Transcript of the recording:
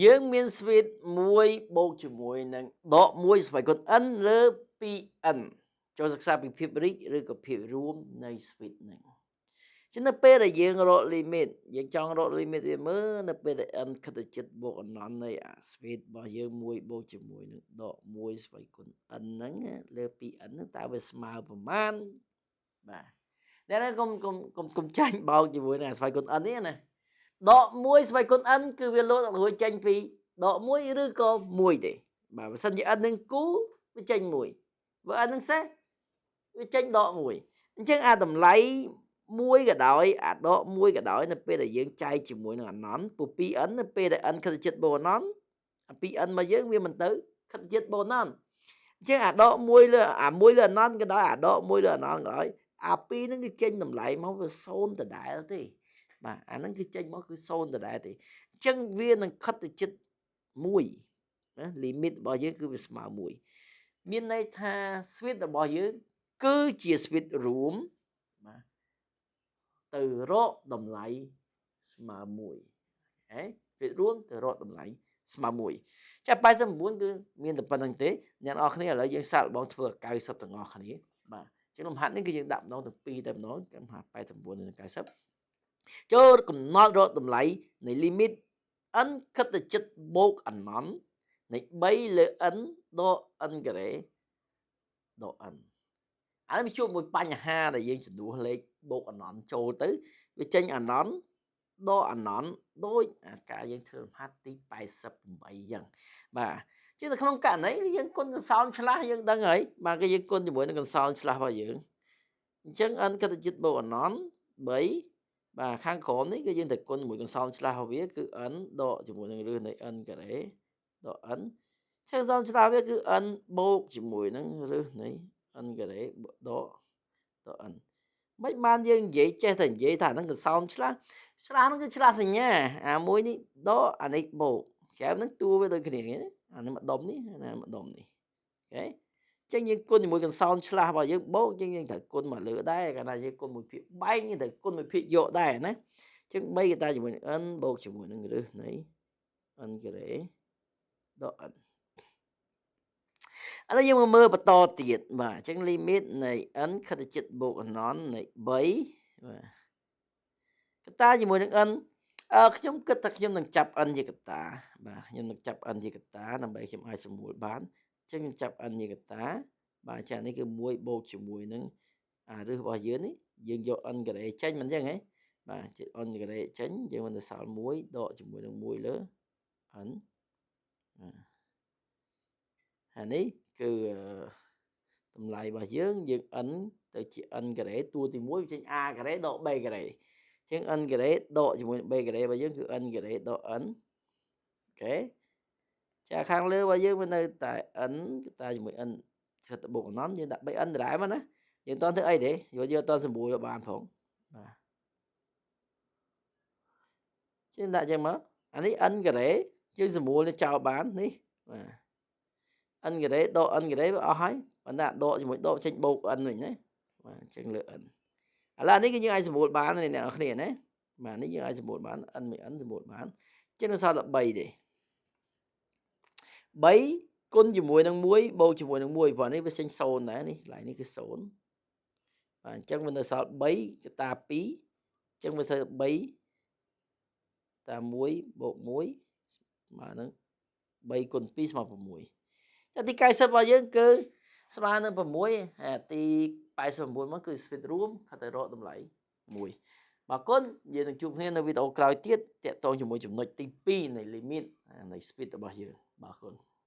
យើងមាន speed 1 បូកជាមួយនឹងដក1ស្វ័យគុណ n លើ 2n ចូលសិក្សាពីភាពរីកឬក៏ភាពរួមនៃ speed ហ្នឹងចឹងនៅពេលដែលយើងរក limit យើងចង់រក limit វាមើលនៅពេលដែល n ខិតទៅជិតបូកអណ្ណននៃអា speed របស់យើង1បូកជាមួយនឹងដក1ស្វ័យគុណ n ហ្នឹងលើ 2n ហ្នឹងតើវាស្មើប្រមាណបាទតែកុំចាញ់បោកជាមួយនឹងអាស្វ័យគុណ n នេះណាដក1ស្វ័យគុណ n គឺវាលោតរួចចេញពីដក1ឬក៏1ទេបាទបើសិនជា n នឹងគូវាចេញ1បើ n នឹងសេសវាចេញដក1អញ្ចឹងអាតម្លៃ1ក៏ដោយអាដក1ក៏ដោយនៅពេលដែលយើងចែកជាមួយនឹងអណន្តពូ 2n នៅពេលដែល n ខិតទៅជិតបូកអណន្តអា 2n មកយើងវាមិនទៅខិតទៅជិតបូកអណន្តអញ្ចឹងអាដក1លើអា1លើអណន្តក៏ដោយអាដក1លើអណន្តក៏ដោយអា2ហ្នឹងគឺចេញតម្លៃមកវា0ដដែលទេបាទអាហ្នឹងគឺចេញមកគឺ0ដដែលទេអញ្ចឹងវានឹងខិតទៅជិត1ណា limit របស់យើងគឺវាស្មើ1មានន័យថា switch របស់យើងគឺជា switch រួមបាទទៅរកតម្លៃស្មើ1ហេ switch រួមទៅរកតម្លៃស្មើ1ចា89គឺមានតែប៉ុណ្្នឹងទេអ្នកនរគ្នាឥឡូវយើងសាកល្បងធ្វើ90ទាំងអស់គ្នាបាទជាលំហាត់នេះគឺយើងដាក់ម្ដងទាំងពីរតែម្ដងចំហា89និង90ចូលកំណត់រកតម្លៃនៃ limit n ខិតទៅជិតបូកអណន្តនៃ3លើ n ដក n ការ៉េដក n អានេះវាជួបមួយបញ្ហាដែលយើងចំនួនលេខបូកអណន្តចូលទៅវាចេញអណន្តដកអណន្តដូចអាការយើងធ្វើលំហាត់ទី88អញ្ចឹងបាទជានៅក្នុងករណីយើងគុណកន្សោមឆ្លាស់យើងដឹងហើយបាទគឺយើងគុណជាមួយនឹងកន្សោមឆ្លាស់របស់យើងអញ្ចឹង n គិតទៅជិតបូកអណន្ត3បាទខាងក្រោមនេះគឺយើងត្រូវគុណមួយកន្សោមឆ្លាស់របស់វាគឺ n ដកជាមួយនឹងរឹសនៃ n ការ៉េដក n ចឹងកន្សោមឆ្លាស់វាគឺ n បូកជាមួយនឹងរឹសនៃ n ការ៉េដក n មិនបានយើងនិយាយចេះតែនិយាយថាហ្នឹងកន្សោមឆ្លាស់ហ្នឹងគឺឆ្លាស់សញ្ញាអាមួយនេះដកអានេះបូកក្រែមហ្នឹងតួវាដូចគ្នាណាអានេះម្ដុំនេះណាម្ដុំនេះអូខេចឹងយើងគុណជាមួយកន្សោមឆ្លាស់របស់យើងបូកយើងត្រូវគុណមកលើដែរកាលណាយើងគុណមួយភាគបែកយើងត្រូវគុណមួយភាគយកដែរណាចឹង3កតាជាមួយនឹង n បូកជាមួយនឹងរឹសនៃ n ការ៉េដក n ឥឡូវយើងមកមើលបន្តទៀតបាទអញ្ចឹង limit នៃ n ខិតទៅជិតបូកអណន្តនៃ3បាទកតាជាមួយនឹង n ខ្ញុំគិតថាខ្ញុំនឹងចាប់ n ជាកតាបាទខ្ញុំនឹងចាប់ n ជាកតាដើម្បីខ្ញុំអាចសម្រួលបានអញ្ចឹងខ្ញុំចាប់ n ជាកតាបាទចានេះគឺ1បូកជាមួយនឹងអារឹសរបស់យើងនេះយើងយក n ការ៉េចេញមិនអញ្ចឹងហ៎បាទជា n ការ៉េចេញយើងមិនទៅសល់1ដកជាមួយនឹង1លើ n បាទអានេះគឺតម្លៃរបស់យើង n ទៅជា n ការ៉េតួទី1វាចេញ a ការ៉េដក b ការ៉េអញ្ចឹង n ការ៉េដកជាមួយនឹង b ការ៉េរបស់យើងគឺ n ការ៉េដក n អូខេចាខាងលើរបស់យើងវានៅតែ n តែជាមួយ n ស្ថិតទៅបូកអណន្តយើងដាក់ 3n ដដែលមកណាយើងអត់ធ្វើអីទេយើងអត់សម្រួលបានផងបាទជាងដាក់ចឹងមកអានេះ n ការ៉េយើងសម្រួលចោលបាននេះបាទ n ការ៉េដក n ការ៉េវាអស់ហើយប៉ុន្តែដកជាមួយដកចេញបូក n វិញណាបាទអញ្ចឹងលើ n ឥឡូវនេះគឺយើងអាចសម្រួលបានអ្នកនរគ្នាណាបាទនេះយើងអាចសម្រួលបាន n មួយ n សម្រួលបានចឹងនៅសល់តែ3ទេ3គុណជាមួយនឹង1បូកជាមួយនឹង1ព្រោះនេះវាចេញ0ដែរនេះកន្លែងនេះគឺ0បាទអញ្ចឹងវានៅសល់3កតា2អញ្ចឹងវាសល់3តា1បូក1ស្មើនឹង3គុណ2ស្មើ6តែទី90របស់យើងគឺស្មើនឹង6ហើយទី89មកគឺ speed រួមខិតទៅរកតម្លៃ1បាទគុណយើងនឹងជួបគ្នានៅវីដេអូក្រោយទៀតតាក់ទងជាមួយចំណុចទី2នៃ limit នៃ speed របស់យើងបាទគុណ